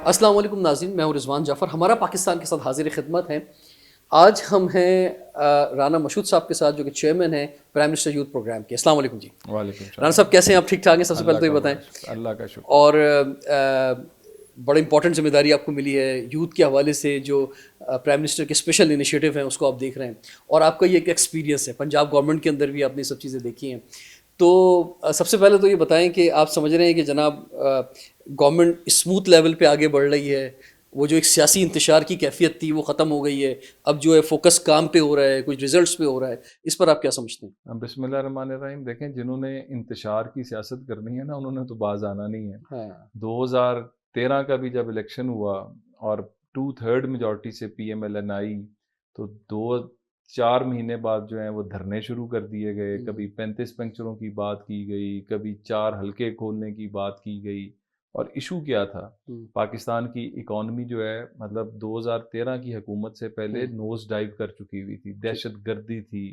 السلام علیکم ناظرین، میں ہوں رضوان جعفر. ہمارا پاکستان کے ساتھ حاضر خدمت ہیں. آج ہم ہیں رانا مشہود صاحب کے ساتھ جو کہ چیئرمین ہیں پرائم منسٹر یوتھ پروگرام کے. السلام علیکم جی. وعلیکم السلام. رانا صاحب کیسے ہیں آپ؟ ٹھیک ٹھاک ہیں؟ سب سے پہلے تو یہ بتائیں. اللہ کا شکر. اور بڑی امپورٹنٹ ذمہ داری آپ کو ملی ہے یوتھ کے حوالے سے، جو پرائم منسٹر کے اسپیشل انیشیٹو ہیں اس کو آپ دیکھ رہے ہیں، اور آپ کا یہ ایک ایکسپیرینس ہے پنجاب گورنمنٹ کے اندر بھی آپ نے سب چیزیں دیکھی ہیں. تو سب سے پہلے تو یہ بتائیں کہ آپ سمجھ رہے ہیں کہ جناب گورنمنٹ اسموتھ لیول پہ آگے بڑھ رہی ہے، وہ جو ایک سیاسی انتشار کی کیفیت تھی وہ ختم ہو گئی ہے، اب جو ہے فوکس کام پہ ہو رہا ہے، کچھ ریزلٹس پہ ہو رہا ہے، اس پر آپ کیا سمجھتے ہیں؟ بسم اللہ الرحمن الرحیم. دیکھیں، جنہوں نے انتشار کی سیاست کرنی ہے نا، انہوں نے تو باز آنا نہیں ہے. ہاں 2013 کا بھی جب الیکشن ہوا اور 2/3 میجورٹی سے پی ایم ایل این آئی، تو 2-4 مہینے بعد جو ہیں وہ دھرنے شروع کر دیے گئے. کبھی 35 پنکچروں کی بات کی گئی، کبھی 4 حلقے کھولنے کی بات کی گئی. اور ایشو کیا تھا؟ پاکستان کی اکانومی جو ہے مطلب 2013 کی حکومت سے پہلے نوز ڈائیو کر چکی ہوئی تھی. دہشت گردی تھی،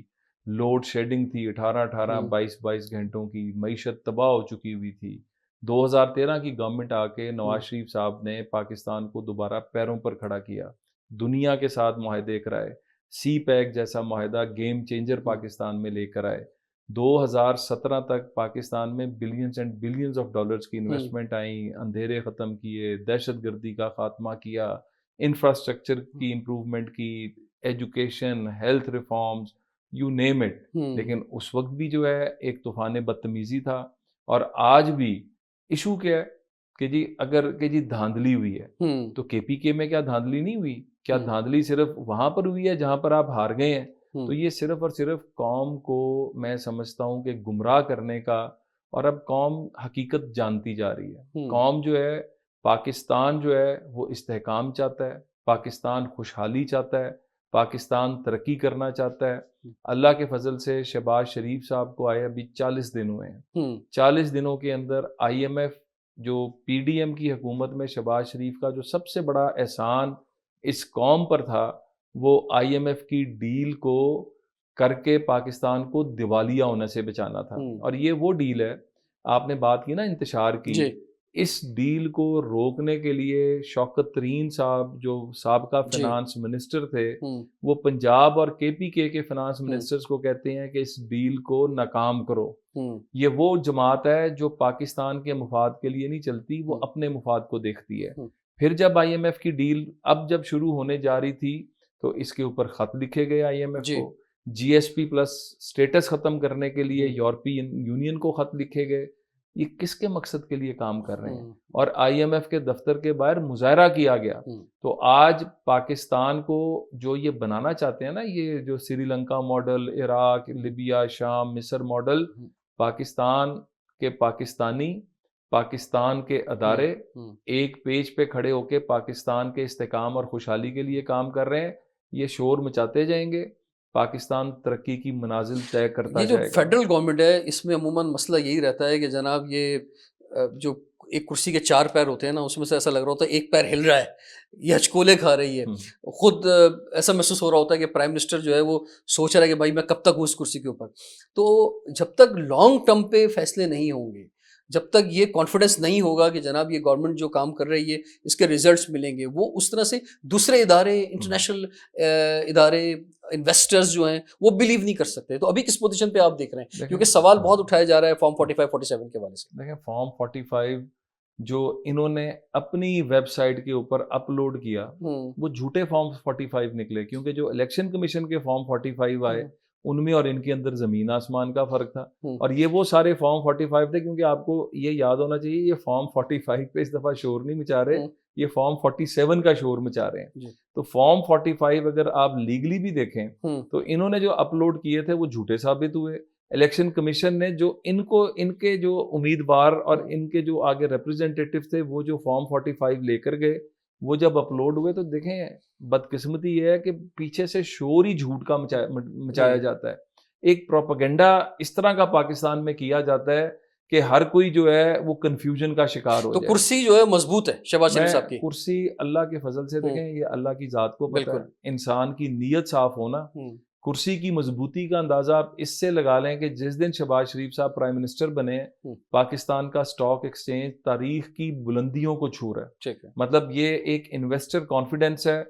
لوڈ شیڈنگ تھی 22 گھنٹوں کی، معیشت تباہ ہو چکی ہوئی تھی. 2013 کی گورنمنٹ آ کے نواز شریف صاحب نے پاکستان کو دوبارہ پیروں پر کھڑا کیا، دنیا کے ساتھ معاہدے کرائے، سی پیک جیسا معاہدہ گیم چینجر پاکستان میں لے کر آئے. 2017 تک پاکستان میں billions and billions of dollars کی انویسٹمنٹ آئیں، اندھیرے ختم کیے، دہشت گردی کا خاتمہ کیا، انفراسٹرکچر کی امپروومنٹ کی، education, health reforms, you name it. لیکن اس وقت بھی جو ہے ایک طوفان بدتمیزی تھا. اور آج بھی ایشو کیا ہے کہ جی اگر کہ جی دھاندلی ہوئی ہے تو کے پی کے میں کیا دھاندلی نہیں ہوئی؟ کیا دھاندلی صرف وہاں پر ہوئی ہے جہاں پر آپ ہار گئے ہیں؟ تو یہ صرف اور صرف قوم کو میں سمجھتا ہوں کہ گمراہ کرنے کا، اور اب قوم حقیقت جانتی جا رہی ہے. قوم جو ہے، پاکستان جو ہے وہ استحکام چاہتا ہے، پاکستان خوشحالی چاہتا ہے، پاکستان ترقی کرنا چاہتا ہے. اللہ کے فضل سے شہباز شریف صاحب کو آئے ابھی 40 دن ہوئے ہیں. 40 دنوں کے اندر آئی ایم ایف جو پی ڈی ایم کی حکومت میں شہباز شریف کا جو سب سے بڑا احسان اس قوم پر تھا، وہ آئی ایم ایف کی ڈیل کو کر کے پاکستان کو دیوالیہ ہونے سے بچانا تھا. اور یہ وہ ڈیل ہے، آپ نے بات کی نا انتشار کی، اس ڈیل کو روکنے کے لیے شوکت ترین صاحب جو سابقہ فنانس منسٹر تھے، وہ پنجاب اور کے پی کے فنانس منسٹرز کو کہتے ہیں کہ اس ڈیل کو ناکام کرو. یہ وہ جماعت ہے جو پاکستان کے مفاد کے لیے نہیں چلتی، وہ اپنے مفاد کو دیکھتی ہے. پھر جب آئی ایم ایف کی ڈیل اب جب شروع ہونے جا رہی تھی تو اس کے اوپر خط لکھے گئے آئی ایم ایف کو، جی ایس پی پلس سٹیٹس ختم کرنے کے لیے یورپی یونین کو خط لکھے گئے. یہ کس کے مقصد کے لیے کام کر رہے ہیں؟ اور آئی ایم ایف کے دفتر کے باہر مظاہرہ کیا گیا. تو آج پاکستان کو جو یہ بنانا چاہتے ہیں نا، یہ جو سری لنکا ماڈل، عراق، لیبیا، شام، مصر ماڈل، پاکستان کے پاکستانی، پاکستان کے ادارے ایک پیج پہ کھڑے ہو کے پاکستان کے استحکام اور خوشحالی کے لیے کام کر رہے ہیں. یہ شور مچاتے جائیں گے، پاکستان ترقی کی منازل طے کرتا جائے گا. یہ جو فیڈرل گورنمنٹ ہے اس میں عموماً مسئلہ یہی رہتا ہے کہ جناب یہ جو ایک کرسی کے 4 پیر ہوتے ہیں نا، اس میں سے ایسا لگ رہا ہوتا ہے ایک پیر ہل رہا ہے، یہ ہچکولے کھا رہی ہے. خود ایسا محسوس ہو رہا ہوتا ہے کہ پرائم منسٹر جو ہے وہ سوچ رہا ہے کہ بھائی میں کب تک ہوں اس کرسی کے اوپر. تو جب تک لانگ ٹرم پہ فیصلے نہیں ہوں گے، جب تک یہ کانفیڈنس نہیں ہوگا کہ جناب یہ گورنمنٹ جو کام کر رہی ہے اس کے ریزلٹس ملیں گے، وہ اس طرح سے دوسرے ادارے، انٹرنیشنل ادارے، انویسٹرز جو ہیں وہ بلیو نہیں کر سکتے. تو ابھی کس پوزیشن پہ آپ دیکھ رہے ہیں؟ کیونکہ سوال بہت اٹھایا جا رہا ہے فارم 45 47 کے حوالے سے. دیکھیں، فارم 45 جو انہوں نے اپنی ویب سائٹ کے اوپر اپلوڈ کیا، وہ جھوٹے فارم 45 نکلے. کیونکہ جو الیکشن کمیشن کے فارم 45 آئے ان میں اور ان کے اندر زمین آسمان کا فرق تھا. اور یہ وہ سارے فارم 45 تھے، کیونکہ آپ کو یہ یاد ہونا چاہیے یہ فارم 45 پہ اس دفعہ شور نہیں مچا رہے، یہ فارم 47 کا شور مچا رہے ہیں. تو فارم 45 اگر آپ لیگلی بھی دیکھیں تو انہوں نے جو اپلوڈ کیے تھے وہ جھوٹے ثابت ہوئے. الیکشن کمیشن نے جو ان کے جو امیدوار اور ان کے جو آگے ریپرزینٹیٹو تھے، وہ جو فارم 45 لے کر گئے، وہ جب اپلوڈ ہوئے تو دیکھیں بدقسمتی یہ ہے کہ پیچھے سے شور ہی جھوٹ کا مچایا جاتا ہے. ایک پروپیگنڈا اس طرح کا پاکستان میں کیا جاتا ہے کہ ہر کوئی جو ہے وہ کنفیوژن کا شکار ہو جائے. تو کرسی جو ہے مضبوط ہے شہباز شریف صاحب کی. کرسی اللہ کے فضل سے، دیکھیں یہ اللہ کی ذات کو پتہ ہے. انسان کی نیت صاف ہونا، کرسی کی مضبوطی کا اندازہ آپ اس سے لگا لیں کہ جس دن شہباز شریف صاحب پرائم منسٹر بنے پاکستان کا اسٹاک ایکسچینج تاریخ کی بلندیوں کو چھو رہا ہے. مطلب یہ ایک انویسٹر کانفیڈنس ہے.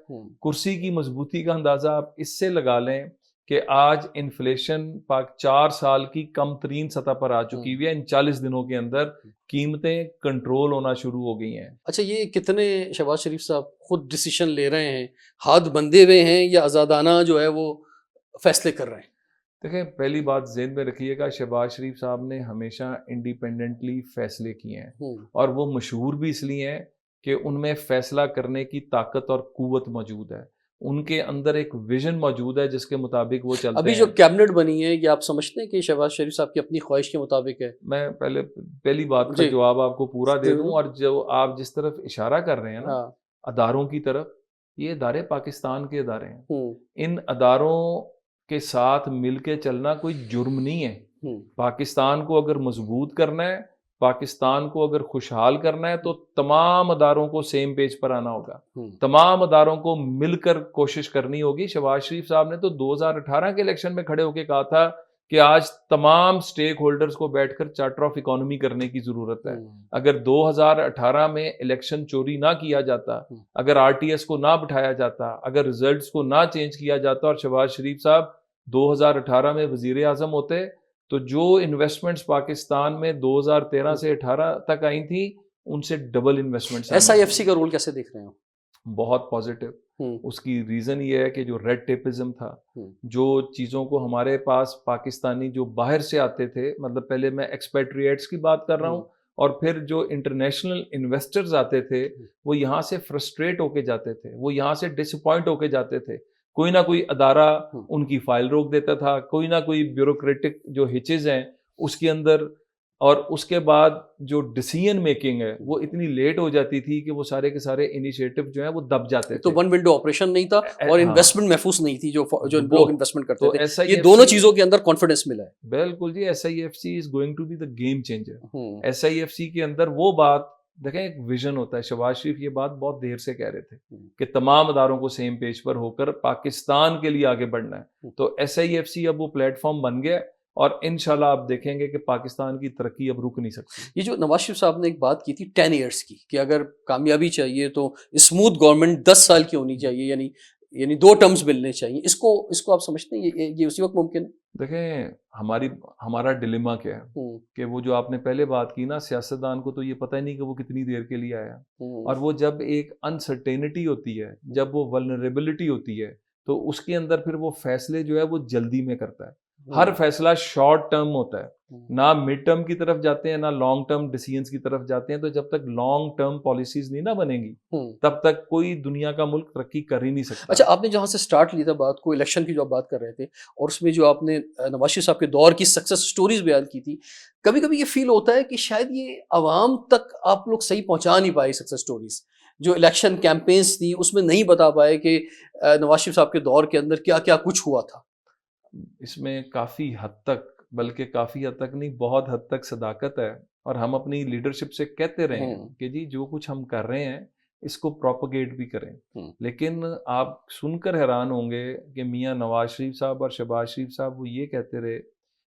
کرسی کی مضبوطی کا اندازہ آپ اس سے لگا لیں کہ آج انفلیشن 4 سال کی کم ترین سطح پر آ چکی ہوئی ہے. ان 40 دنوں کے اندر قیمتیں کنٹرول ہونا شروع ہو گئی ہیں. اچھا یہ کتنے شہباز شریف صاحب خود ڈیسیشن لے رہے ہیں, ہاتھ بندھے ہوئے ہیں, یا آزادانہ جو ہے وہ فیصلے کر رہے ہیں؟ دیکھیں پہلی بات ذہن میں رکھیے گا, شہباز شریف صاحب نے ہمیشہ انڈیپینڈنٹلی فیصلے کیے ہیں, اور وہ مشہور بھی اس لیے ہیں کہ ان میں فیصلہ کرنے کی طاقت اور قوت موجود ہے. ان کے اندر ایک ویژن موجود ہے جس کے مطابق وہ چلتے ہیں. ابھی جو کیبنٹ بنی ہے یہ آپ سمجھتے ہیں کہ شہباز شریف صاحب کی اپنی خواہش کے مطابق ہے؟ میں پہلی بات کا جواب آپ کو پورا دے دوں, اور جو آپ جس طرف اشارہ کر رہے ہیں نا اداروں کی طرف, یہ ادارے پاکستان کے ادارے ہیں. ان اداروں کے ساتھ مل کے چلنا کوئی جرم نہیں ہے. پاکستان کو اگر مضبوط کرنا ہے, پاکستان کو اگر خوشحال کرنا ہے, تو تمام اداروں کو سیم پیج پر آنا ہوگا. تمام اداروں کو مل کر کوشش کرنی ہوگی. شہباز شریف صاحب نے تو 2018 کے الیکشن میں کھڑے ہو کے کہا تھا کہ آج تمام سٹیک ہولڈرز کو بیٹھ کر چارٹر آف اکانومی کرنے کی ضرورت ہے. اگر 2018 میں الیکشن چوری نہ کیا جاتا, اگر آر ٹی ایس کو نہ بٹھایا جاتا, اگر ریزلٹس کو نہ چینج کیا جاتا, اور شہباز شریف صاحب 2018 میں وزیر اعظم ہوتے, تو جو انویسٹمنٹس پاکستان میں 2013 سے 18 تک آئی تھیں ان سے double investments. S I F C کا رول کیسے دیکھ رہے ہیں؟ بہت پازیٹیو. اس کی ریزن یہ ہے کہ جو ریڈ ٹیپزم تھا, جو چیزوں کو ہمارے پاس پاکستانی جو باہر سے آتے تھے, مطلب پہلے میں ایکسپیٹریٹس کی بات کر رہا ہوں, اور پھر جو انٹرنیشنل انویسٹرز آتے تھے وہ یہاں سے فرسٹریٹ ہو کے جاتے تھے, وہ یہاں سے ڈس اپوائنٹ ہو کے جاتے تھے. کوئی نہ کوئی ادارہ ان کی فائل روک دیتا تھا, کوئی نہ کوئی بیوروکریٹک جو ہچز ہیں اس کے اندر, اور اس کے بعد جو ڈیسیژن میکنگ ہے وہ اتنی لیٹ ہو جاتی تھی کہ وہ سارے کے سارے انیشیٹو جو ہیں وہ دب جاتے تھے. تو ون ونڈو آپریشن نہیں تھا, اور انویسٹمنٹ محفوظ نہیں تھی جو لوگ انویسٹمنٹ کرتے تھے. یہ دونوں چیزوں کے اندر کانفیڈنس ملا ہے. بالکل جی, S I F C is going to be the game changer. S I F C کے اندر وہ بات دیکھیں, ایک ویژن ہوتا ہے. شہباز شریف یہ بات بہت دیر سے کہہ رہے تھے کہ تمام اداروں کو سیم پیج پر ہو کر پاکستان کے لیے آگے بڑھنا ہے. تو ایس آئی ایف سی اب وہ پلیٹ فارم بن گیا, اور انشاءاللہ آپ دیکھیں گے کہ پاکستان کی ترقی اب رک نہیں سکتی. یہ جو نواز شریف صاحب نے ایک بات کی تھی 10 ایئرس کی, کہ اگر کامیابی چاہیے تو اسموتھ گورنمنٹ 10 سال کی ہونی چاہیے, یعنی 2 ٹرمز ملنے چاہیے. اس کو آپ سمجھتے ہیں یہ اسی وقت ممکن ہے؟ دیکھیں ہمارا ڈیلیما کیا ہے کہ وہ جو آپ نے پہلے بات کی نا, سیاستدان کو تو یہ پتہ ہی نہیں کہ وہ کتنی دیر کے لیے آیا, اور وہ جب ایک انسرٹینٹی ہوتی ہے, جب وہ ولنریبلٹی ہوتی ہے, تو اس کے اندر پھر وہ فیصلے جو ہے وہ جلدی میں کرتا ہے. ہر فیصلہ شارٹ ٹرم ہوتا ہے, نہ مڈ ٹرم کی طرف جاتے ہیں نہ لانگ ٹرم ڈیسیژنز کی طرف جاتے ہیں. تو جب تک لانگ ٹرم پالیسیز نہیں نہ بنے گی تب تک کوئی دنیا کا ملک ترقی کر ہی نہیں سکتا. اچھا, آپ نے جہاں سے سٹارٹ لی تھا بات کو, الیکشن کی جو آپ بات کر رہے تھے, اور اس میں جو آپ نے نواز شریف صاحب کے دور کی سکسیس سٹوریز بیان کی تھی, کبھی کبھی یہ فیل ہوتا ہے کہ شاید یہ عوام تک آپ لوگ صحیح پہنچا نہیں پائے سکسیس سٹوریز. جو الیکشن کیمپینز تھی اس میں نہیں بتا پائے کہ نواز شریف صاحب کے دور کے اندر کیا کیا کچھ ہوا تھا. اس میں کافی حد تک, بلکہ کافی حد تک نہیں, بہت حد تک صداقت ہے, اور ہم اپنی لیڈرشپ سے کہتے رہے ہیں کہ جی جو کچھ ہم کر رہے ہیں اس کو پروپیگیٹ بھی کریں. لیکن آپ سن کر حیران ہوں گے کہ میاں نواز شریف صاحب اور شہباز شریف صاحب وہ یہ کہتے رہے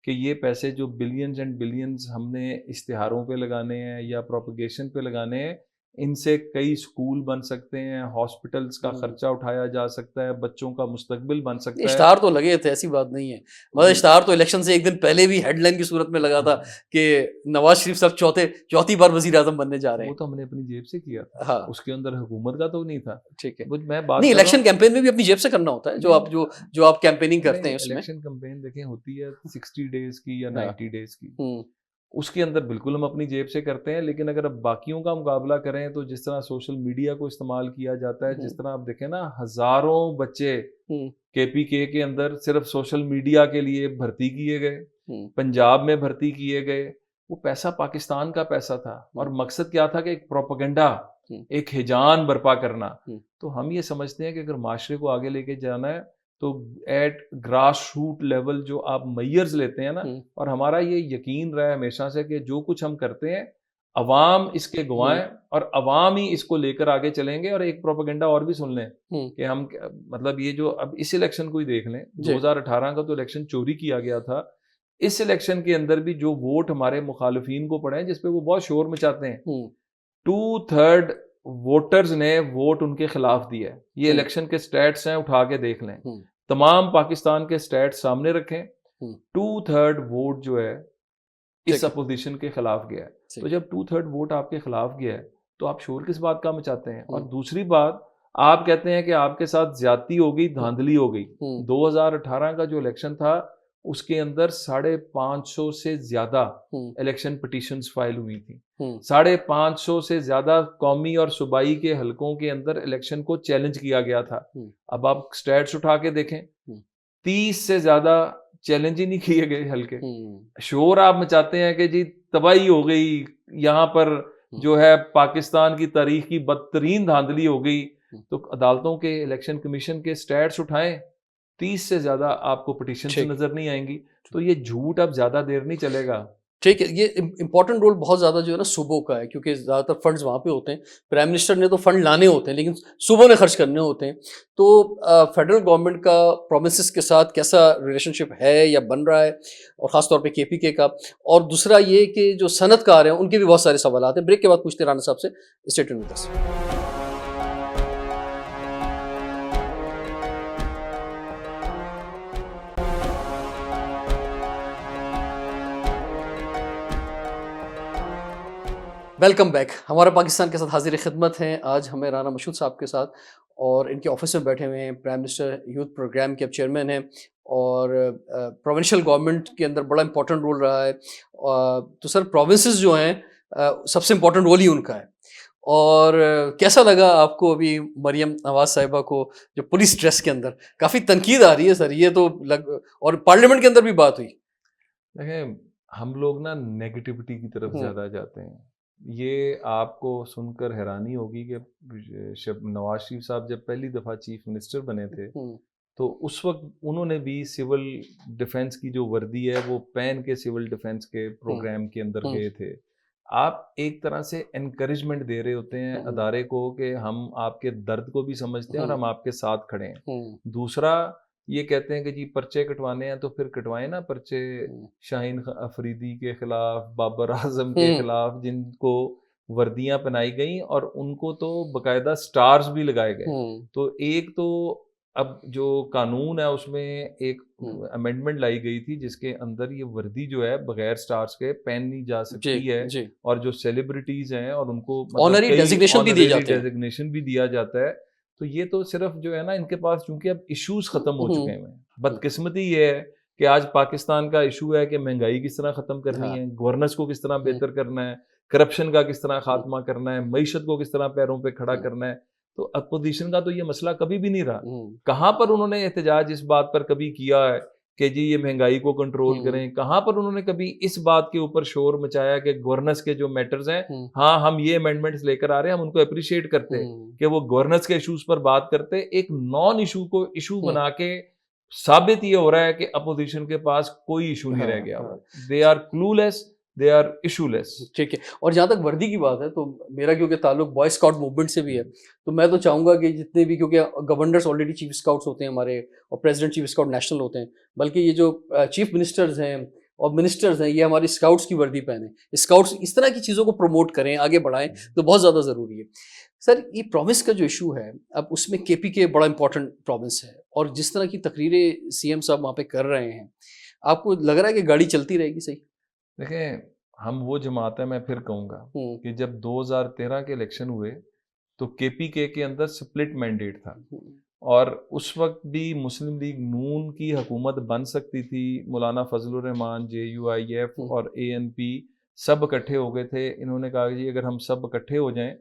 کہ یہ پیسے جو بلینز اینڈ بلینز ہم نے اشتہاروں پہ لگانے ہیں یا پروپیگیشن پہ لگانے ہیں, ان سے کئی سکول بن سکتے ہیں, ہاسپٹلس کا خرچہ اٹھایا جا سکتا ہے, بچوں کا مستقبل بن سکتا ہے. اشتہار تو لگے تھے, ایسی بات نہیں ہے, مگر اشتہار تو الیکشن سے ایک دن پہلے بھی ہیڈ لائن کی صورت میں لگا تھا کہ نواز شریف صاحب چوتھی بار وزیر اعظم بننے جا رہے ہیں. وہ تو ہم نے اپنی جیب سے کیا تھا, اس کے اندر حکومت کا تو نہیں تھا. ٹھیک ہے, میں بات نہیں, الیکشن کیمپین میں بھی اپنی جیب سے کرنا ہوتا ہے. جو آپ کیمپیننگ کرتے ہیں اس میں الیکشن کیمپین دیکھیں ہوتی ہے 60 ڈیز کی یا 90 ڈیز کی, اس کے اندر بالکل ہم اپنی جیب سے کرتے ہیں. لیکن اگر اب باقیوں کا مقابلہ کریں تو جس طرح سوشل میڈیا کو استعمال کیا جاتا ہے, جس طرح آپ دیکھیں نا ہزاروں بچے کے پی کے کے اندر صرف سوشل میڈیا کے لیے بھرتی کیے گئے, پنجاب میں بھرتی کیے گئے, وہ پیسہ پاکستان کا پیسہ تھا, اور مقصد کیا تھا کہ ایک پروپیگنڈا, ایک ہیجان برپا کرنا. تو ہم یہ سمجھتے ہیں کہ اگر معاشرے کو آگے لے کے جانا ہے تو ایٹ گراس روٹ لیول جو آپ میئرز لیتے ہیں نا, اور ہمارا یہ یقین رہا ہے ہمیشہ سے کہ جو کچھ ہم کرتے ہیں عوام اس کے گوائیں اور عوام ہی اس کو لے کر آگے چلیں گے. اور ایک پروپیگنڈا اور بھی سن لیں کہ ہم مطلب یہ جو اب اس الیکشن کو ہی دیکھ لیں, 2018 کا تو الیکشن چوری کیا گیا تھا. اس الیکشن کے اندر بھی جو ووٹ ہمارے مخالفین کو پڑے ہیں جس پہ وہ بہت شور مچاتے ہیں, 2/3 ووٹرز نے ووٹ ان کے خلاف دیا ہے. یہ الیکشن کے سٹیٹس ہیں, اٹھا کے دیکھ لیں, تمام پاکستان کے سٹیٹس سامنے رکھیں. 2/3 ووٹ جو ہے اس اپوزیشن کے خلاف گیا ہے. تو جب 2/3 ووٹ آپ کے خلاف گیا ہے تو آپ شور کس بات کا مچاتے ہیں؟ اور دوسری بات, آپ کہتے ہیں کہ آپ کے ساتھ زیادتی ہو گئی, دھاندلی ہو گئی. 2018 کا جو الیکشن تھا اس کے اندر 550 سے زیادہ الیکشن پٹیشنز فائل ہوئی تھی. 550 سے زیادہ قومی اور صوبائی کے حلقوں کے اندر الیکشن کو چیلنج کیا گیا تھا. اب آپ سٹیٹس اٹھا کے دیکھیں, 30 سے زیادہ چیلنج ہی نہیں کیے گئے حلقے. شور آپ مچاتے ہیں کہ جی تباہی ہو گئی, یہاں پر جو ہے پاکستان کی تاریخ کی بدترین دھاندلی ہو گئی. تو عدالتوں کے الیکشن کمیشن کے سٹیٹس اٹھائیں, 30 سے زیادہ آپ کو پٹیشنز نظر نہیں آئیں گی. تو یہ جھوٹ اب زیادہ دیر نہیں چلے گا. ٹھیک ہے, یہ امپورٹنٹ رول بہت زیادہ جو ہے نا صوبوں کا ہے, کیونکہ زیادہ تر فنڈز وہاں پہ ہوتے ہیں. پرائم منسٹر نے تو فنڈ لانے ہوتے ہیں لیکن صوبوں نے خرچ کرنے ہوتے ہیں. تو فیڈرل گورنمنٹ کا پرومسز کے ساتھ کیسا ریلیشن شپ ہے یا بن رہا ہے, اور خاص طور پہ KPK کا. اور دوسرا یہ کہ جو صنعت کار ہیں ان کے بھی بہت سارے سوالات ہیں. بریک کے بعد پوچھتے رانا صاحب سے. Stay tuned with us. Welcome back. ہمارا پاکستان کے ساتھ حاضر خدمت ہیں آج ہمیں رانا مشہود صاحب کے ساتھ, اور ان کے آفس میں بیٹھے ہوئے ہیں. پرائم منسٹر یوتھ پروگرام کے اب چیئرمین ہیں, اور پروونشل گورنمنٹ کے اندر بڑا امپورٹنٹ رول رہا ہے. تو سر پروونسز جو ہیں سب سے امپورٹنٹ رول ہی ان کا ہے. اور کیسا لگا آپ کو ابھی مریم نواز صاحبہ کو جو پولیس ڈریس کے اندر, کافی تنقید آ رہی ہے سر یہ تو اور پارلیمنٹ کے اندر بھی بات ہوئی. دیکھیں ہم لوگ نا نیگیٹیوٹی کی طرف زیادہ جاتے ہیں. یہ آپ کو سن کر حیرانی ہوگی کہ نواز شریف صاحب جب پہلی دفعہ چیف منسٹر بنے تھے تو اس وقت انہوں نے بھی سول ڈیفنس کی جو وردی ہے وہ پہن کے سول ڈیفنس کے پروگرام کے اندر گئے تھے. آپ ایک طرح سے انکریجمنٹ دے رہے ہوتے ہیں ادارے کو کہ ہم آپ کے درد کو بھی سمجھتے ہیں اور ہم آپ کے ساتھ کھڑے ہیں. دوسرا یہ کہتے ہیں کہ جی پرچے کٹوانے ہیں تو پھر کٹوائیں نا پرچے شاہین افریدی کے خلاف, بابر اعظم کے خلاف, جن کو وردیاں پہنائی گئیں اور ان کو تو باقاعدہ سٹارز بھی لگائے گئے. تو ایک تو اب جو قانون ہے اس میں ایک امینڈمنٹ لائی گئی تھی جس کے اندر یہ وردی جو ہے بغیر سٹارز کے پہنی جا سکتی ہے, اور جو سیلیبریٹیز ہیں اور ان کو آنری ڈیزگنیشن بھی دیا جاتا ہے. تو یہ تو صرف جو ہے نا ان کے پاس چونکہ اب ایشوز ختم ہو چکے ہیں. بدقسمتی یہ ہے کہ آج پاکستان کا ایشو ہے کہ مہنگائی کس طرح ختم کرنی ہے, گورننس کو کس طرح بہتر کرنا ہے, کرپشن کا کس طرح خاتمہ کرنا ہے, معیشت کو کس طرح پیروں پہ کھڑا کرنا ہے. تو اپوزیشن کا تو یہ مسئلہ کبھی بھی نہیں رہا. کہاں پر انہوں نے احتجاج اس بات پر کبھی کیا ہے کہ جی یہ مہنگائی کو کنٹرول کریں؟ کہاں پر انہوں نے کبھی اس بات کے اوپر شور مچایا کہ گورننس کے جو میٹرز ہیں, ہاں ہم یہ امینڈمنٹس لے کر آ رہے ہیں, ہم ان کو اپریشیٹ کرتے کہ وہ گورننس کے ایشوز پر بات کرتے. ایک نان ایشو کو ایشو بنا کے ثابت یہ ہو رہا ہے کہ اپوزیشن کے پاس کوئی ایشو نہیں رہ گیا. They are clueless, they are issueless. ٹھیک ہے. اور جہاں تک وردی کی بات ہے تو میرا کیونکہ تعلق بوائے اسکاؤٹ موومنٹ سے بھی ہے, تو میں تو چاہوں گا کہ جتنے بھی, کیونکہ گورنرز آلریڈی چیف اسکاؤٹس ہوتے ہیں ہمارے, اور پریزیڈنٹ چیف اسکاؤٹ نیشنل ہوتے ہیں, بلکہ یہ جو چیف منسٹرز ہیں اور منسٹرز ہیں یہ ہماری اسکاؤٹس کی وردی پہنیں. اسکاؤٹس اس طرح کی چیزوں کو پروموٹ کریں, آگے بڑھائیں, تو بہت زیادہ ضروری ہے. سر یہ پروونس کا جو ایشو ہے اب اس میں KPK بڑا امپورٹنٹ پروونس ہے, اور جس طرح کی تقریریں CM صاحب وہاں پہ کر رہے ہیں, آپ کو لگ رہا ہے کہ گاڑی چلتی رہے گی صحیح؟ دیکھیں ہم وہ جماعت ہے, میں پھر کہوں گا کہ جب 2013 کے الیکشن ہوئے تو KPK کے اندر سپلٹ مینڈیٹ تھا, اور اس وقت بھی مسلم لیگ نون کی حکومت بن سکتی تھی. مولانا فضل الرحمان, JUIF اور ANP سب اکٹھے ہو گئے تھے. انہوں نے کہا کہ جی اگر ہم سب اکٹھے ہو جائیں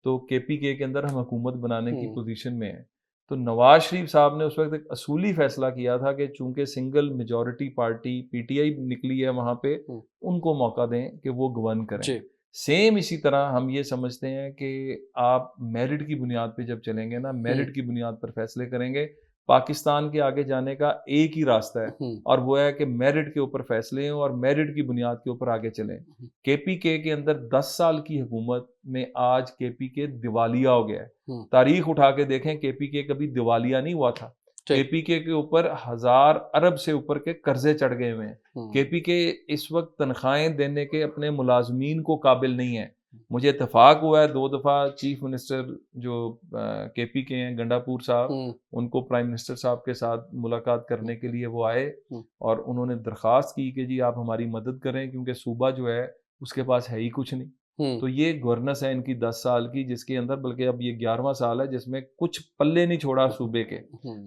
تو KPK کے اندر ہم حکومت بنانے کی پوزیشن میں ہیں. تو نواز شریف صاحب نے اس وقت ایک اصولی فیصلہ کیا تھا کہ چونکہ سنگل میجورٹی پارٹی PTI نکلی ہے وہاں پہ, ان کو موقع دیں کہ وہ گورن کریں. سیم اسی طرح ہم یہ سمجھتے ہیں کہ آپ میرٹ کی بنیاد پہ جب چلیں گے نا, میرٹ کی بنیاد پر فیصلے کریں گے, پاکستان کے آگے جانے کا ایک ہی راستہ ہے اور وہ ہے کہ میرٹ کے اوپر فیصلے ہوں اور میرٹ کی بنیاد کے اوپر آگے چلیں. کے پی کے اندر 10 سال کی حکومت میں آج کے پی کے دیوالیہ ہو گیا ہے. تاریخ اٹھا کے دیکھیں کے پی کے کبھی دیوالیہ نہیں ہوا تھا. کے پی کے اوپر 1000 ارب سے اوپر کے قرضے چڑھ گئے ہوئے ہیں. کے پی کے اس وقت تنخواہیں دینے کے اپنے ملازمین کو قابل نہیں ہے. مجھے اتفاق ہوا ہے 2 دفعہ چیف منسٹر جو کے پی کے ہیں گنڈا پور صاحب, ان کو پرائم منسٹر صاحب کے ساتھ ملاقات کرنے کے لیے وہ آئے اور انہوں نے درخواست کی کہ جی آپ ہماری مدد کریں کیونکہ صوبہ جو ہے اس کے پاس ہے ہی کچھ نہیں. تو یہ گورننس ہے ان کی 10 سال کی, جس کے اندر بلکہ اب یہ 11واں سال ہے جس میں کچھ پلے نہیں چھوڑا صوبے کے.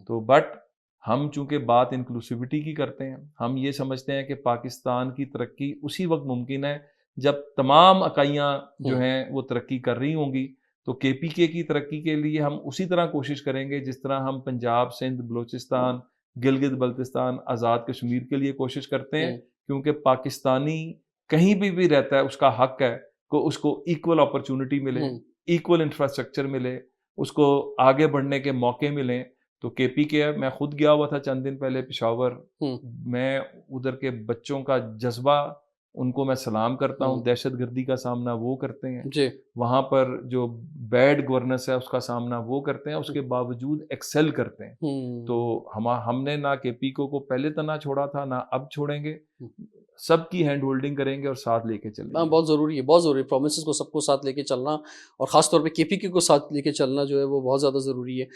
تو بٹ ہم چونکہ بات انکلوسیوٹی کی کرتے ہیں, ہم یہ سمجھتے ہیں کہ پاکستان کی ترقی اسی وقت ممکن ہے جب تمام اکائیاں جو ہیں وہ ترقی کر رہی ہوں گی. تو کے پی کے کی ترقی کے لیے ہم اسی طرح کوشش کریں گے جس طرح ہم پنجاب, سندھ, بلوچستان, گلگت بلتستان, آزاد کشمیر کے لیے کوشش کرتے ہیں, کیونکہ پاکستانی کہیں بھی رہتا ہے اس کا حق ہے کہ اس کو ایکول اپرچونٹی ملے, ایکول انفراسٹرکچر ملے, اس کو آگے بڑھنے کے موقع ملیں. تو کے پی کے میں خود گیا ہوا تھا چند دن پہلے پشاور, میں ادھر کے بچوں کا جذبہ ان کو میں سلام کرتا ہوں. دہشت گردی کا سامنا وہ کرتے ہیں, وہاں پر جو بیڈ گورننس ہے اس کا سامنا وہ کرتے ہیں, اس کے باوجود ایکسل کرتے ہیں. تو ہم نے نہ کے پی کو پہلے تنہا چھوڑا تھا نہ اب چھوڑیں گے, سب کی ہینڈ ہولڈنگ کریں گے اور ساتھ لے کے چلیں گے. بہت ضروری ہے, بہت ضروری ہے پرومسز کو سب کو ساتھ لے کے چلنا, اور خاص طور پہ کے پی کے کو ساتھ لے کے چلنا جو ہے وہ بہت زیادہ ضروری ہے.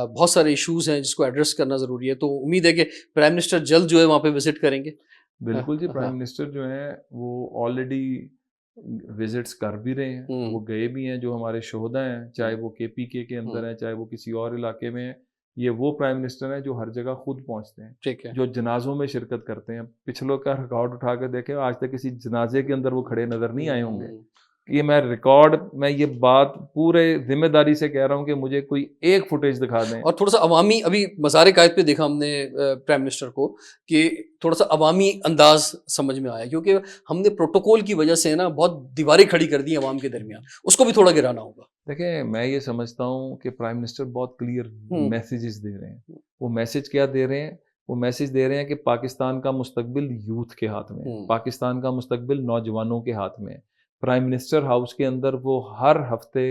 بہت سارے ایشوز ہیں جس کو ایڈریس کرنا ضروری ہے. تو امید ہے کہ پرائم منسٹر جلد جو ہے وہاں پہ وزٹ کریں گے. بالکل جی, پرائم منسٹر جو ہیں وہ آلریڈی وزٹس کر بھی رہے ہیں, وہ گئے بھی ہیں. جو ہمارے شہدا ہیں چاہے وہ کے پی کے اندر ہیں چاہے وہ کسی اور علاقے میں ہیں, یہ وہ پرائم منسٹر ہیں جو ہر جگہ خود پہنچتے ہیں, ٹھیک ہے, جو جنازوں میں شرکت کرتے ہیں. پچھلوں کا ریکارڈ اٹھا کے دیکھیں, آج تک کسی جنازے کے اندر وہ کھڑے نظر نہیں آئے ہوں گے. یہ میں یہ بات پورے ذمہ داری سے کہہ رہا ہوں کہ مجھے کوئی ایک فوٹیج دکھا دیں. اور تھوڑا سا عوامی, ابھی مزار قائد پہ دیکھا ہم نے پرائم منسٹر کو کہ تھوڑا سا عوامی انداز سمجھ میں آیا, کیونکہ ہم نے پروٹوکول کی وجہ سے نا بہت دیواریں کھڑی کر دی عوام کے درمیان, اس کو بھی تھوڑا گرانا ہوگا. دیکھیں میں یہ سمجھتا ہوں کہ پرائم منسٹر بہت کلیئر میسیجز دے رہے ہیں. وہ میسیج کیا دے رہے ہیں؟ وہ میسیج دے رہے ہیں کہ پاکستان کا مستقبل یوتھ کے ہاتھ میں ہے, پاکستان کا مستقبل نوجوانوں کے ہاتھ میں ہے. پرائم منسٹر ہاؤس کے اندر وہ ہر ہفتے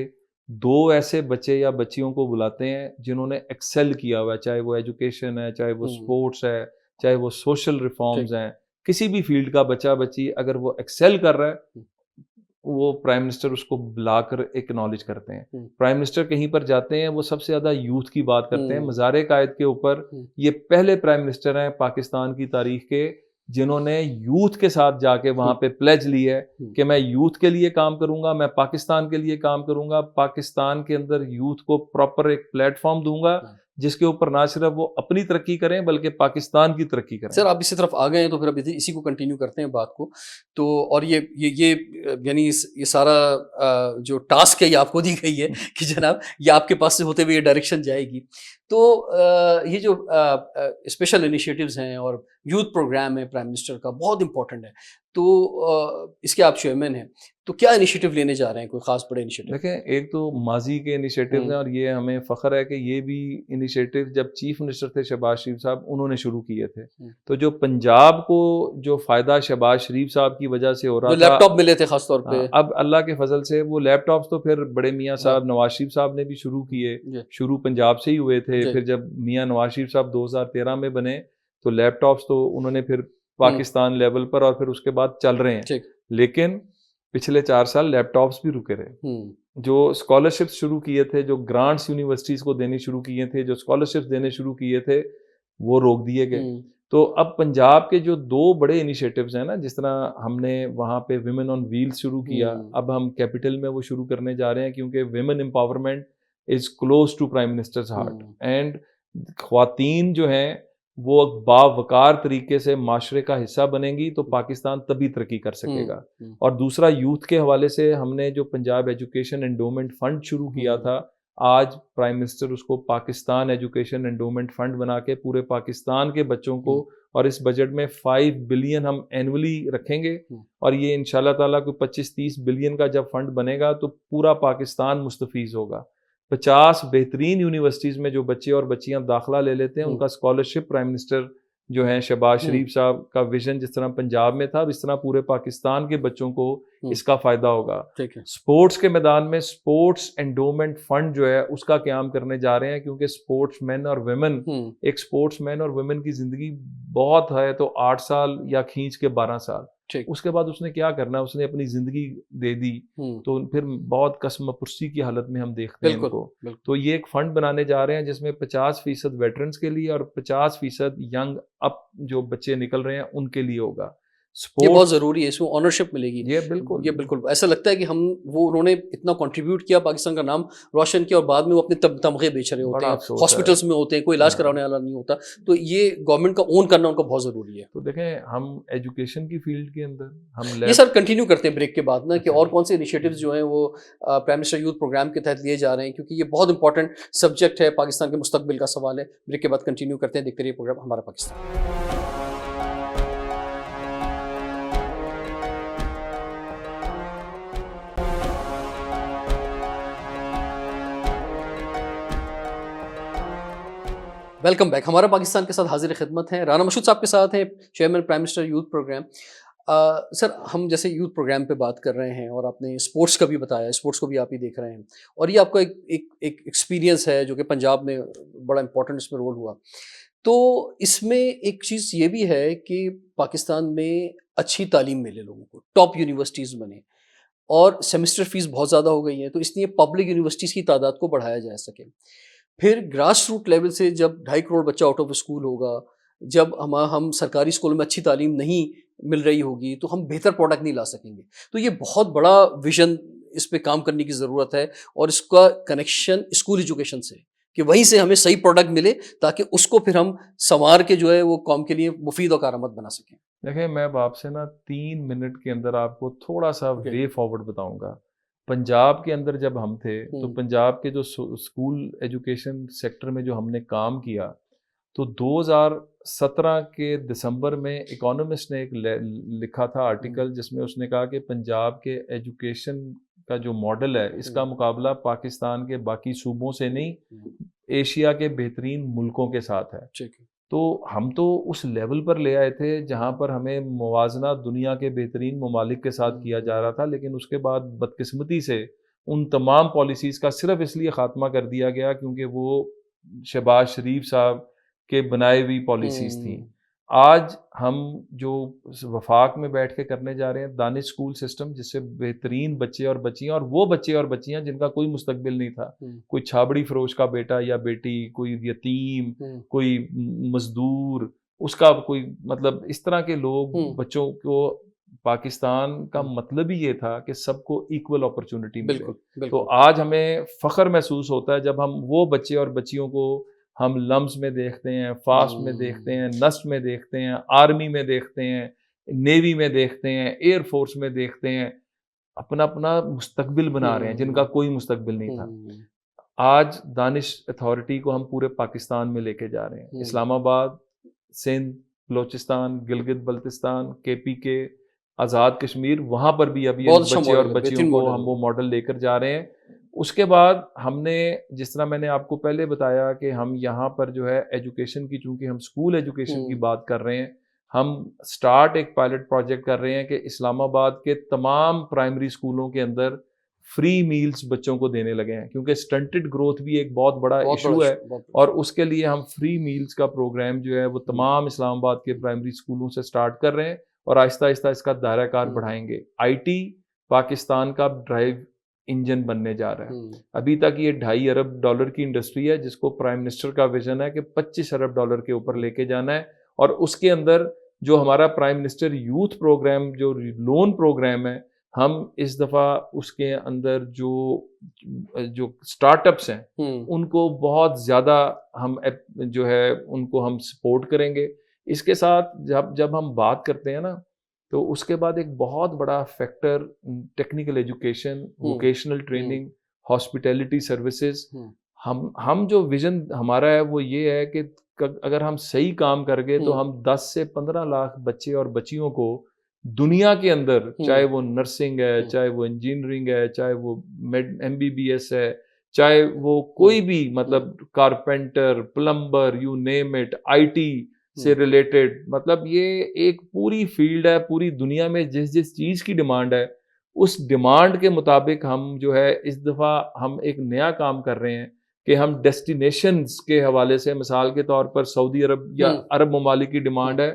2 ایسے بچے یا بچیوں کو بلاتے ہیں جنہوں نے ایکسل کیا ہوا ہے, چاہے وہ ایجوکیشن ہے, چاہے وہ سپورٹس ہے, چاہے وہ سوشل ریفارمز ہیں, کسی بھی فیلڈ کا بچہ بچی اگر وہ ایکسل کر رہا ہے وہ پرائم منسٹر اس کو بلا کر ایکنالج کرتے ہیں. پرائم منسٹر کہیں پر جاتے ہیں وہ سب سے زیادہ یوتھ کی بات کرتے ہیں. مزار قائد کے اوپر یہ پہلے پرائم منسٹر ہیں پاکستان کی تاریخ کے جنہوں نے یوتھ کے ساتھ جا کے وہاں پہ پلیج لی ہے کہ میں یوتھ کے لیے کام کروں گا, میں پاکستان کے لیے کام کروں گا, پاکستان کے اندر یوتھ کو پراپر ایک پلیٹ فارم دوں گا جس کے اوپر نہ صرف وہ اپنی ترقی کریں بلکہ پاکستان کی ترقی کریں. سر آپ اسی طرف آ گئے ہیں تو پھر اب اسی کو کنٹینیو کرتے ہیں بات کو. تو اور یہ یعنی یہ سارا جو ٹاسک ہے یہ آپ کو دی گئی ہے کہ جناب یہ آپ کے پاس سے ہوتے ہوئے یہ ڈائریکشن جائے گی. تو یہ جو اسپیشل انیشیٹوز ہیں اور یوتھ پروگرام ہے پرائم منسٹر کا بہت امپورٹنٹ ہے, تو اس کے آپ چیئرمین ہیں, تو کیا انیشیٹو لینے جا رہے ہیں, کوئی خاص بڑے انیشیٹو؟ دیکھیں ایک تو ماضی کے انیشیٹوز ہیں اور یہ ہمیں فخر ہے کہ یہ بھی انیشیٹو جب چیف منسٹر تھے شہباز شریف صاحب انہوں نے شروع کیے تھے. تو جو پنجاب کو جو فائدہ شہباز شریف صاحب کی وجہ سے ہو رہا تھا, لیپ ٹاپ ملے تھے خاص طور پہ, اب اللہ کے فضل سے وہ لیپ ٹاپس تو پھر بڑے میاں صاحب نواز شریف صاحب نے بھی شروع کیے, شروع پنجاب سے ہی ہوئے تھے. پھر جب میاں نواز شریف صاحب 2013 میں بنے تو لیپ ٹاپس تو انہوں نے پھر پاکستان لیول پر اور پھر اس کے بعد چل رہے ہیں. لیکن پچھلے 4 سال لیپ ٹاپس بھی رکے رہے. جو اسکالرشپس شروع کیے تھے, جو گرانٹس یونیورسٹیز کو دینے شروع کیے تھے, جو اسکالرشپس دینے شروع کیے تھے, وہ روک دیے گئے. تو اب پنجاب کے جو 2 بڑے انیشیٹوز ہیں نا, جس طرح ہم نے وہاں پہ ویمن آن ویلز شروع کیا, اب ہم کیپٹل میں وہ شروع کرنے جا رہے ہیں کیونکہ women empowerment is close to prime minister's heart. And خواتین جو ہیں وہ باوقار طریقے سے معاشرے کا حصہ بنیں گی تو پاکستان تبھی ترقی کر سکے گا. اور دوسرا یوتھ کے حوالے سے ہم نے جو پنجاب ایجوکیشن انڈومنٹ فنڈ شروع کیا تھا, آج پرائم منسٹر اس کو پاکستان ایجوکیشن انڈومنٹ فنڈ بنا کے پورے پاکستان کے بچوں کو, اور اس بجٹ میں 5 بلین ہم اینولی رکھیں گے, اور یہ انشاءاللہ تعالیٰ کوئی 25-30 بلین کا جب فنڈ بنے گا تو پورا پاکستان مستفیض ہوگا. 50 بہترین یونیورسٹیز میں جو بچے اور بچیاں داخلہ لے لیتے ہیں ان کا اسکالرشپ پرائم منسٹر جو ہیں شہباز شریف صاحب کا ویژن جس طرح پنجاب میں تھا اس طرح پورے پاکستان کے بچوں کو اس کا فائدہ ہوگا. سپورٹس کے میدان میں سپورٹس انڈومنٹ فنڈ جو ہے اس کا قیام کرنے جا رہے ہیں, کیونکہ سپورٹس مین اور ویمن, ایک سپورٹس مین اور ویمن کی زندگی بہت ہے تو 8 سال یا کھینچ کے 12 سال, اس کے بعد اس نے کیا کرنا ہے, اس نے اپنی زندگی دے دی تو پھر بہت قسم پرسی کی حالت میں ہم دیکھتے ہیں ان کو. تو یہ ایک فنڈ بنانے جا رہے ہیں جس میں 50% ویٹرنس کے لیے اور 50% ینگ اپ جو بچے نکل رہے ہیں ان کے لیے ہوگا. یہ بہت ضروری ہے, اس میں آنرشپ ملے گی. یہ بالکل ایسا لگتا ہے کہ انہوں نے اتنا کنٹریبیوٹ کیا, پاکستان کا نام روشن کیا, اور بعد میں وہ اپنے تمغے بیچ رہے ہوتے ہیں, ہاسپٹلس میں ہوتے ہیں, کوئی علاج کرانے والا نہیں ہوتا. تو یہ گورنمنٹ کا اون کرنا ان کا بہت ضروری ہے. تو دیکھیں ہم ایجوکیشن کی فیلڈ کے اندر ہم یہ سر کنٹینیو کرتے ہیں بریک کے بعد نا, کہ اور کون سے انیشیٹیوز جو ہیں وہ پرائم منسٹر یوتھ پروگرام کے تحت لیے جا رہے ہیں, کیونکہ یہ بہت امپورٹنٹ سبجیکٹ ہے, پاکستان کے مستقبل کا سوال ہے. بریک کے بعد کنٹینیو کرتے ہیں, دیکھتے رہیے پروگرام ہمارا پاکستان. Welcome back. ہمارا پاکستان کے ساتھ حاضر خدمت ہیں رانا مشہود صاحب کے ساتھ ہیں, chairman prime minister youth program. Sir ہم جیسے یوتھ پروگرام پہ بات کر رہے ہیں اور آپ نے اسپورٹس کا بھی بتایا, اسپورٹس کو بھی آپ ہی دیکھ رہے ہیں, اور یہ آپ کا ایک ایکسپیرینس ہے جو کہ پنجاب میں بڑا امپورٹنٹ اس میں رول ہوا. تو اس میں ایک چیز یہ بھی ہے کہ پاکستان میں اچھی تعلیم ملے لوگوں کو, ٹاپ یونیورسٹیز بنے, اور سیمسٹر فیس بہت زیادہ ہو گئی ہیں, تو اس لیے پبلک یونیورسٹیز کی تعداد کو بڑھایا جا سکے. پھر گراس روٹ لیول سے جب 2.5 کروڑ بچہ آؤٹ آف اسکول ہوگا, جب ہم سرکاری اسکولوں میں اچھی تعلیم نہیں مل رہی ہوگی, تو ہم بہتر پروڈکٹ نہیں لا سکیں گے. تو یہ بہت بڑا ویژن, اس پہ کام کرنے کی ضرورت ہے, اور اس کا کنیکشن اسکول ایجوکیشن سے, کہ وہیں سے ہمیں صحیح پروڈکٹ ملے تاکہ اس کو پھر ہم سنوار کے جو ہے وہ قوم کے لیے مفید اور کارآمد بنا سکیں. دیکھیں میں اب آپ سے نا 3 منٹ کے اندر آپ کو تھوڑا سا وے فارورڈ بتاؤں گا. پنجاب کے اندر جب ہم تھے تو پنجاب کے جو اسکول ایجوکیشن سیکٹر میں جو ہم نے کام کیا, تو 2017 کے دسمبر میں اکانومسٹ نے ایک لکھا تھا آرٹیکل جس میں اس نے کہا کہ پنجاب کے ایجوکیشن کا جو ماڈل ہے اس کا مقابلہ پاکستان کے باقی صوبوں سے نہیں, ایشیا کے بہترین ملکوں کے ساتھ ہے. تو ہم تو اس لیول پر لے آئے تھے جہاں پر ہمیں موازنہ دنیا کے بہترین ممالک کے ساتھ کیا جا رہا تھا, لیکن اس کے بعد بدقسمتی سے ان تمام پالیسیز کا صرف اس لیے خاتمہ کر دیا گیا کیونکہ وہ شہباز شریف صاحب کے بنائے ہوئی پالیسیز تھیں. آج ہم جو وفاق میں بیٹھ کے کرنے جا رہے ہیں دانش اسکول سسٹم, جس سے بہترین بچے اور بچیاں, اور وہ بچے اور بچیاں جن کا کوئی مستقبل نہیں تھا, کوئی چھابڑی فروش کا بیٹا یا بیٹی, کوئی یتیم, کوئی مزدور, اس کا کوئی مطلب, اس طرح کے لوگ بچوں کو, پاکستان کا مطلب ہی یہ تھا کہ سب کو ایکول اپرچونٹی ملے. تو آج ہمیں فخر محسوس ہوتا ہے جب ہم وہ بچے اور بچیوں کو ہم لمز میں دیکھتے ہیں, فاسٹ میں دیکھتے ہیں, نسٹ میں دیکھتے ہیں, آرمی میں دیکھتے ہیں, نیوی میں دیکھتے ہیں, ایئر فورس میں دیکھتے ہیں, اپنا اپنا مستقبل بنا رہے ہیں جن کا کوئی مستقبل نہیں تھا. آج دانش اتھارٹی کو ہم پورے پاکستان میں لے کے جا رہے ہیں. اسلام آباد, سندھ, بلوچستان, گلگت بلتستان, KPK, آزاد کشمیر, وہاں پر بھی ابھی بچے اور بچیوں کو ہم وہ ماڈل لے کر جا رہے ہیں. اس کے بعد ہم نے, جس طرح میں نے آپ کو پہلے بتایا کہ ہم یہاں پر جو ہے ایجوکیشن کی, چونکہ ہم اسکول ایجوکیشن کی بات کر رہے ہیں, ہم سٹارٹ ایک پائلٹ پروجیکٹ کر رہے ہیں کہ اسلام آباد کے تمام پرائمری اسکولوں کے اندر فری میلز بچوں کو دینے لگے ہیں, کیونکہ سٹنٹڈ گروتھ بھی ایک بہت بڑا ایشو ہے, اور اس کے لیے ہم فری میلز کا پروگرام جو ہے وہ تمام اسلام آباد کے پرائمری اسکولوں سے سٹارٹ کر رہے ہیں, اور آہستہ آہستہ اس کا دائرہ کار بڑھائیں گے. IT پاکستان کا ڈرائیو انجن بننے جا رہا ہے. ابھی تک یہ $2.5 ارب کی انڈسٹری ہے جس کو پرائم منسٹر کا ویژن ہے کہ $25 ارب کے اوپر لے کے جانا ہے, اور اس کے اندر جو ہمارا پرائم منسٹر یوتھ پروگرام جو لون پروگرام ہے, ہم اس دفعہ اس کے اندر جو اسٹارٹ اپس ہیں ان کو بہت زیادہ ہم جو ہے ان کو ہم سپورٹ کریں گے. اس کے ساتھ جب ہم بات کرتے ہیں نا, تو اس کے بعد ایک بہت بڑا factor technical education, vocational training, hospitality services. ہم جو ویژن ہمارا ہے وہ یہ ہے کہ اگر ہم صحیح کام کر گئے تو ہم 10 سے 15 لاکھ بچے اور بچیوں کو دنیا کے اندر, چاہے وہ نرسنگ ہے, چاہے وہ انجینئرنگ ہے, چاہے وہ MBBS ہے, چاہے وہ کوئی بھی مطلب carpenter, plumber, you name it, I T سے ریلیٹڈ، مطلب یہ ایک پوری فیلڈ ہے. پوری دنیا میں جس چیز کی ڈیمانڈ ہے اس ڈیمانڈ کے مطابق ہم جو ہے اس دفعہ ہم ایک نیا کام کر رہے ہیں کہ ہم ڈیسٹینیشنز کے حوالے سے، مثال کے طور پر سعودی عرب یا عرب ممالک کی ڈیمانڈ ہے،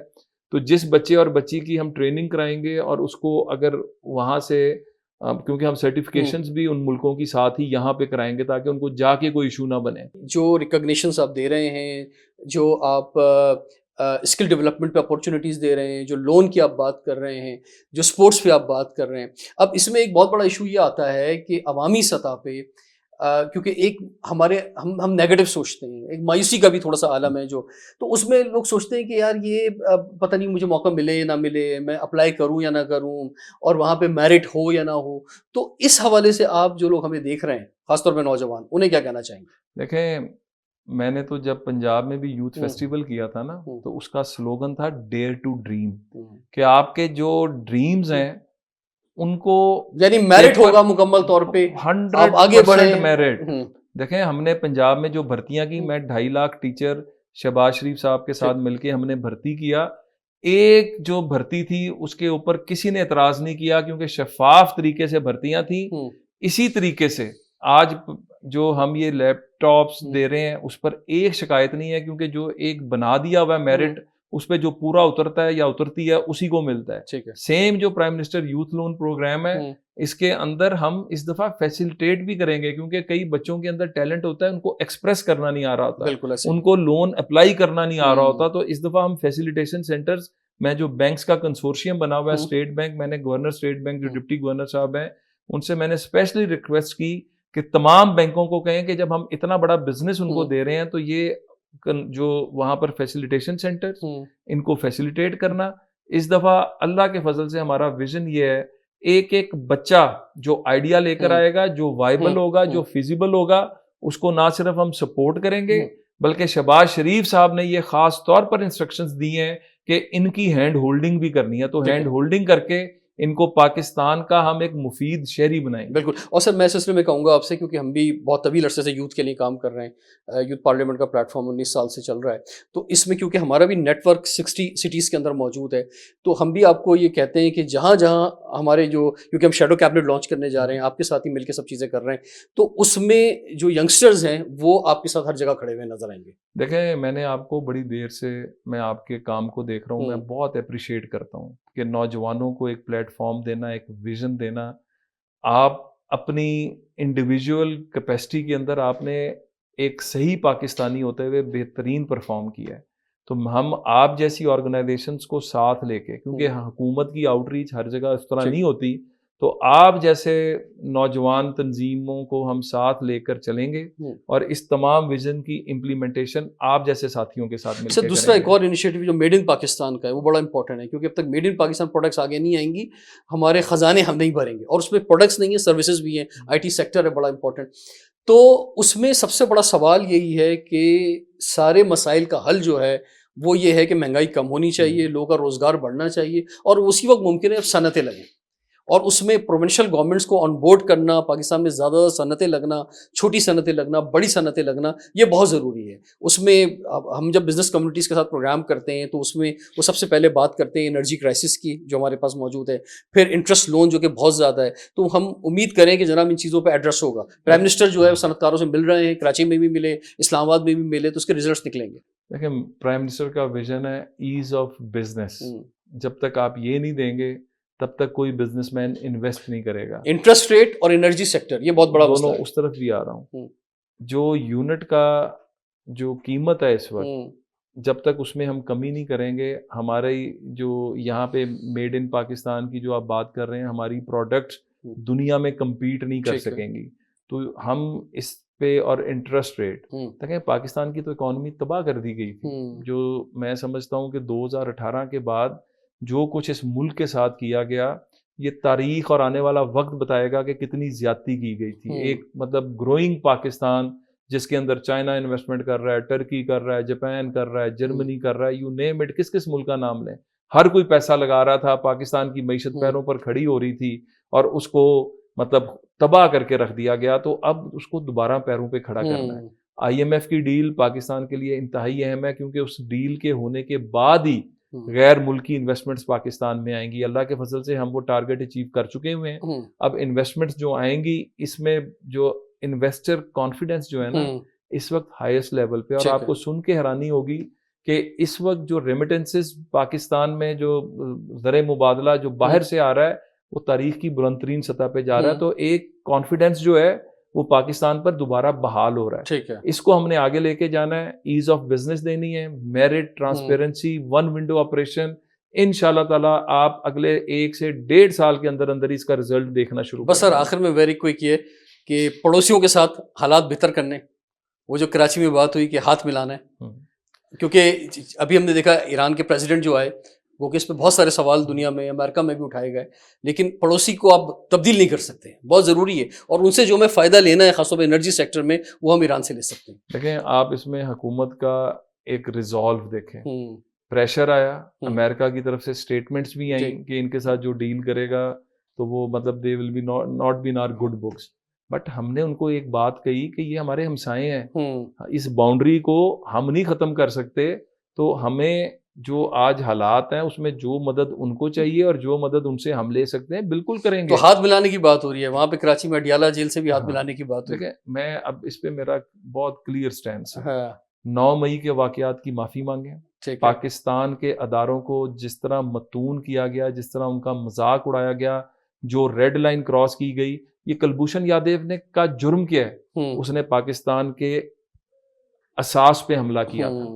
تو جس بچے اور بچی کی ہم ٹریننگ کرائیں گے اور اس کو اگر وہاں سے، کیونکہ ہم سرٹیفکیشنز بھی ان ملکوں کی ساتھ ہی یہاں پہ کرائیں گے تاکہ ان کو جا کے کوئی ایشو نہ بنے. جو ریکگنیشنز آپ دے رہے ہیں، جو آپ اسکل ڈیولپمنٹ پہ اپورچونیٹیز دے رہے ہیں، جو لون کی آپ بات کر رہے ہیں، جو سپورٹس پہ آپ بات کر رہے ہیں، اب اس میں ایک بہت بڑا ایشو یہ آتا ہے کہ عوامی سطح پہ کیونکہ ایک ہمارے ہم نیگیٹو سوچتے ہیں، ایک مایوسی کا بھی تھوڑا سا عالم ہے جو، تو اس میں لوگ سوچتے ہیں کہ یار یہ پتہ نہیں مجھے موقع ملے یا نہ ملے، میں اپلائی کروں یا نہ کروں، اور وہاں پہ میرٹ ہو یا نہ ہو. تو اس حوالے سے آپ جو لوگ ہمیں دیکھ رہے ہیں، خاص طور پہ نوجوان، انہیں کیا کہنا چاہیں گے؟ دیکھیں، میں نے تو جب پنجاب میں بھی یوتھ فیسٹیول کیا تھا نا، تو اس کا سلوگن تھا ڈیئر ٹو ڈریم، کہ آپ کے جو ڈریمز ہیں ان کو یعنی میرٹ ہوگا مکمل طور پہ، آپ آگے بڑھیں. 100% میرٹ. دیکھیں ہم نے پنجاب میں جو بھرتیاں کی، میں 2.5 لاکھ ٹیچر شہباز شریف صاحب کے ساتھ مل کے ہم نے بھرتی کیا. ایک جو بھرتی تھی اس کے اوپر کسی نے اعتراض نہیں کیا، کیونکہ شفاف طریقے سے بھرتیاں تھیں. اسی طریقے سے آج جو ہم یہ لیپ ٹاپس دے رہے ہیں اس پر ایک شکایت نہیں ہے، کیونکہ جو ایک بنا دیا ہوا ہے میرٹ، اس پہ جو پورا اترتا ہے یا اترتی ہے اسی کو ملتا ہے. سیم جو prime minister youth loan programme ہے، اس کے اندر ہم اس دفعہ فیسیلیٹیٹ بھی کریں گے، کیونکہ کئی بچوں کے اندر ٹیلنٹ ہوتا ہے، ان کو ایکسپریس کرنا نہیں آ رہا ہوتا، ان کو لون اپلائی کرنا نہیں آ رہا ہوتا. تو اس دفعہ ہم فیسیلیٹیشن سینٹرز میں جو بینکس کا کنسورشیم بنا ہوا ہے، اسٹیٹ بینک، میں نے گورنر اسٹیٹ بینک جو ڈپٹی گورنر صاحب ہیں ان سے میں نے اسپیشلی ریکویسٹ کی کہ تمام بینکوں کو کہیں کہ جب ہم اتنا بڑا بزنس ان کو دے رہے ہیں تو یہ جو وہاں پر فیسیلیٹیشن سینٹر ان کو فیسیلیٹیٹ کرنا. اس دفعہ اللہ کے فضل سے ہمارا ویژن یہ ہے، ایک ایک بچہ جو آئیڈیا لے کر آئے گا، جو وائبل ہوگا، جو فیزیبل ہوگا، اس کو نہ صرف ہم سپورٹ کریں گے بلکہ شہباز شریف صاحب نے یہ خاص طور پر انسٹرکشنز دی ہیں کہ ان کی ہینڈ ہولڈنگ بھی کرنی ہے. تو ہینڈ ہولڈنگ کر کے ان کو پاکستان کا ہم ایک مفید شہری بنائیں. بالکل. اور سر میں اس سلسلے میں کہوں گا آپ سے، کیونکہ ہم بھی بہت طویل عرصے سے یوتھ کے لیے کام کر رہے ہیں، یوتھ پارلیمنٹ کا پلیٹ فارم 19 سال سے چل رہا ہے، تو اس میں کیونکہ ہمارا بھی نیٹ ورک 60 سٹیز کے اندر موجود ہے، تو ہم بھی آپ کو یہ کہتے ہیں کہ جہاں جہاں ہمارے جو، کیونکہ ہم شیڈو کیبنٹ لانچ کرنے جا رہے ہیں، آپ کے ساتھ ہی مل کے سب چیزیں کر رہے ہیں، تو اس میں جو ینگسٹرز ہیں وہ آپ کے ساتھ ہر جگہ کھڑے ہوئے نظر آئیں گے. دیکھیں، میں نے آپ کو بڑی دیر سے میں آپ کے کام کو دیکھ رہا ہوں، میں بہت اپریشیٹ کرتا ہوں کہ نوجوانوں کو ایک پلیٹ فارم دینا، ایک ویژن دینا. آپ اپنی انڈیویجول کیپیسٹی کے اندر آپ نے ایک صحیح پاکستانی ہوتے ہوئے بہترین پرفارم کیا ہے. تو ہم آپ جیسی آرگنائزیشنز کو ساتھ لے کے، کیونکہ حکومت کی آؤٹ ریچ ہر جگہ اس طرح نہیں ہوتی، تو آپ جیسے نوجوان تنظیموں کو ہم ساتھ لے کر چلیں گے اور اس تمام ویژن کی امپلیمنٹیشن آپ جیسے ساتھیوں کے ساتھ مل کے کریں گے. دوسرا ایک اور انیشیٹو جو میڈ ان پاکستان کا ہے وہ بڑا امپورٹنٹ ہے، کیونکہ اب تک میڈ ان پاکستان پروڈکٹس آگے نہیں آئیں گی، ہمارے خزانے ہم نہیں بھریں گے، اور اس میں پروڈکٹس نہیں ہیں، سروسز بھی ہیں، آئی ٹی سیکٹر ہے بڑا امپورٹنٹ. تو اس میں سب سے بڑا سوال یہی ہے کہ سارے مسائل کا حل جو ہے وہ یہ ہے کہ مہنگائی کم ہونی چاہیے، لوگوں کا روزگار بڑھنا چاہیے، اور اسی وقت ممکن ہے اب صنعتیں لگیں، اور اس میں پروونشل گورنمنٹس کو آن بورڈ کرنا، پاکستان میں زیادہ صنعتیں لگنا، چھوٹی صنعتیں لگنا، بڑی صنعتیں لگنا، یہ بہت ضروری ہے. اس میں ہم جب بزنس کمیونٹیز کے ساتھ پروگرام کرتے ہیں تو اس میں وہ سب سے پہلے بات کرتے ہیں انرجی کرائسس کی جو ہمارے پاس موجود ہے، پھر انٹرسٹ لون جو کہ بہت زیادہ ہے. تو ہم امید کریں کہ جناب ان چیزوں پہ ایڈریس ہوگا. پرائم منسٹر جو ہے صنعت کاروں سے مل رہے ہیں، کراچی میں بھی ملے، اسلام آباد میں بھی ملے، تو اس کے ریزلٹس نکلیں گے. دیکھیں، پرائم منسٹر کا ویژن ہے ایز آف بزنس. جب تک آپ یہ نہیں دیں گے تب تک کوئی بزنس مین انویسٹ نہیں کرے گا. انٹرسٹ ریٹ اور انرجی سیکٹر یہ بہت بڑا مسئلہ ہے. دونوں اس طرف بھی آ رہا ہوں. جو یونٹ کا جو قیمت ہے اس وقت، جب تک اس میں ہم کمی نہیں کریں گے، ہمارے جو یہاں پہ میڈ ان پاکستان کی جو آپ بات کر رہے ہیں، ہماری پروڈکٹس دنیا میں کمپیٹ نہیں کر سکیں گی. تو ہم اس پہ، اور انٹرسٹ ریٹ دیکھیں، پاکستان کی تو اکانومی تباہ کر دی گئی تھی. جو میں سمجھتا ہوں کہ 2018 کے بعد جو کچھ اس ملک کے ساتھ کیا گیا، یہ تاریخ اور آنے والا وقت بتائے گا کہ کتنی زیادتی کی گئی تھی. ایک مطلب گروئنگ پاکستان جس کے اندر چائنا انویسٹمنٹ کر رہا ہے، ٹرکی کر رہا ہے، جاپان کر رہا ہے، جرمنی کر رہا ہے، یو نیم اٹ، کس ملک کا نام لیں، ہر کوئی پیسہ لگا رہا تھا. پاکستان کی معیشت پیروں پر کھڑی ہو رہی تھی اور اس کو مطلب تباہ کر کے رکھ دیا گیا، تو اب اس کو دوبارہ پیروں پہ کھڑا کرنا ہے۔ IMF کی ڈیل پاکستان کے لیے انتہائی اہم ہے، کیونکہ اس ڈیل کے ہونے کے بعد ہی غیر ملکی انویسٹمنٹس پاکستان میں آئیں گی۔ اللہ کے فضل سے ہم وہ ٹارگٹ اچیو کر چکے ہوئے ہیں۔ اب انویسٹمنٹس جو آئیں گی، اس میں جو انویسٹر کانفیڈنس جو ہے نا اس وقت ہائیسٹ لیول پہ، اور آپ کو سن کے حیرانی ہوگی کہ اس وقت جو ریمیٹنسز پاکستان میں جو زر مبادلہ جو باہر سے آ رہا ہے وہ تاریخ کی بلند ترین سطح پہ جا رہا ہے، تو ایک کانفیڈنس جو ہے وہ پاکستان پر دوبارہ بحال ہو رہا ہے۔ اس کو ہم نے آگے لے کے جانا ہے، ایز آف بزنس دینی ہے، merit, transparency, one window operation. انشاءاللہ تعالیٰ آپ اگلے 1 سے 1.5 سال کے اندر اندر اس کا رزلٹ دیکھنا شروع بس سر آخر میں ویری کوئک یہ کہ پڑوسیوں کے ساتھ حالات بہتر کرنے، وہ جو کراچی میں بات ہوئی کہ ہاتھ ملانا ہے، کیونکہ ابھی ہم نے دیکھا ایران کے پریزیڈنٹ جو آئے وہ کہ اس پہ بہت سارے سوال دنیا میں، امریکہ میں بھی اٹھائے گئے، لیکن پڑوسی کو آپ تبدیل نہیں کر سکتے، بہت ضروری ہے، اور ان سے جو ہمیں فائدہ لینا ہے خاص طور پہ انرجی سیکٹر میں وہ ہم ایران سے لے سکتے ہیں۔ دیکھیں آپ اس میں حکومت کا ایک ریزالو دیکھیں، پریشر آیا امریکہ کی طرف سے، اسٹیٹمنٹس بھی آئیں کہ ان کے ساتھ جو ڈیل کرے گا تو وہ مطلب they will be not be in our good books, but ہم نے ان کو ایک بات کہی کہ یہ ہمارے ہمسائے ہیں، اس باؤنڈری کو ہم نہیں ختم کر سکتے، تو ہمیں جو آج حالات ہیں اس میں جو مدد ان کو چاہیے اور جو مدد ان سے ہم لے سکتے ہیں بالکل کریں گے۔ تو ہاتھ ملانے کی بات ہو رہی ہے وہاں پہ کراچی میں اڈیالہ جیل سے بھی ہاتھ ملانے کی بات ہو رہی ہے۔ میں اب اس پہ میرا بہت کلیئر سٹینس ہے، 9 مئی کے واقعات کی معافی مانگیں، پاکستان کے اداروں کو جس طرح متون کیا گیا، جس طرح ان کا مذاق اڑایا گیا، جو ریڈ لائن کراس کی گئی، یہ کلبھوشن یادیو نے کا جرم کیا ہے؟ اس نے پاکستان کے اساس پہ حملہ کیا تھا،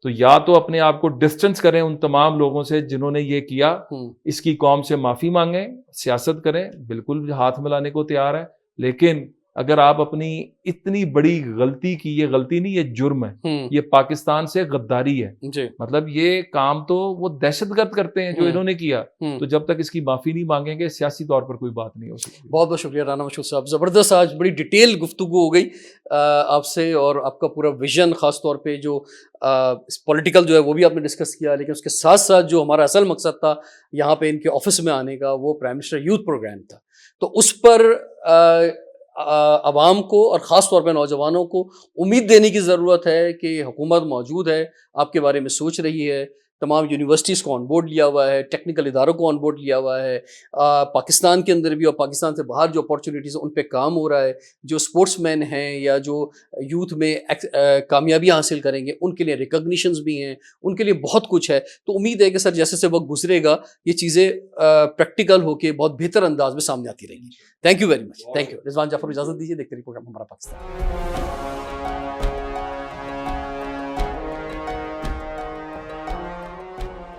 تو یا تو اپنے آپ کو ڈسٹنس کریں ان تمام لوگوں سے جنہوں نے یہ کیا، اس کی قوم سے معافی مانگیں، سیاست کریں، بالکل ہاتھ ملانے کو تیار ہے، لیکن اگر آپ اپنی اتنی بڑی غلطی کی، یہ غلطی نہیں، یہ جرم ہے، یہ پاکستان سے غداری ہے، مطلب یہ کام تو وہ دہشت گرد کرتے ہیں جو انہوں نے کیا، تو جب تک اس کی معافی نہیں مانگیں گے سیاسی طور پر کوئی بات نہیں ہو سکتی۔ بہت بہت شکریہ رانا مشہور صاحب، زبردست، آج بڑی ڈیٹیل گفتگو ہو گئی آپ سے، اور آپ کا پورا ویژن خاص طور پہ جو پولیٹیکل جو ہے وہ بھی آپ نے ڈسکس کیا، لیکن اس کے ساتھ ساتھ جو ہمارا اصل مقصد تھا یہاں پہ ان کے آفس میں آنے کا، وہ پرائم منسٹر یوتھ پروگرام تھا، تو اس پر عوام کو اور خاص طور پہ نوجوانوں کو امید دینے کی ضرورت ہے کہ حکومت موجود ہے، آپ کے بارے میں سوچ رہی ہے، تمام یونیورسٹیز کو آن بورڈ لیا ہوا ہے، ٹیکنیکل اداروں کو آن بورڈ لیا ہوا ہے، پاکستان کے اندر بھی اور پاکستان سے باہر جو اپارچونیٹیز ہیں ان پہ کام ہو رہا ہے، جو اسپورٹس مین ہیں یا جو یوتھ میں کامیابیاں حاصل کریں گے ان کے لیے ریکگنیشنز بھی ہیں، ان کے لیے بہت کچھ ہے، تو امید ہے کہ سر جیسے سے وقت گزرے گا یہ چیزیں پریکٹیکل ہو کے بہت بہتر انداز میں سامنے آتی رہیں گی۔ Thank you very much, thank you. Rizwan Jafar اجازت دیجیے، دیکھتے رہیے پروگرام ہمارا پاکستان۔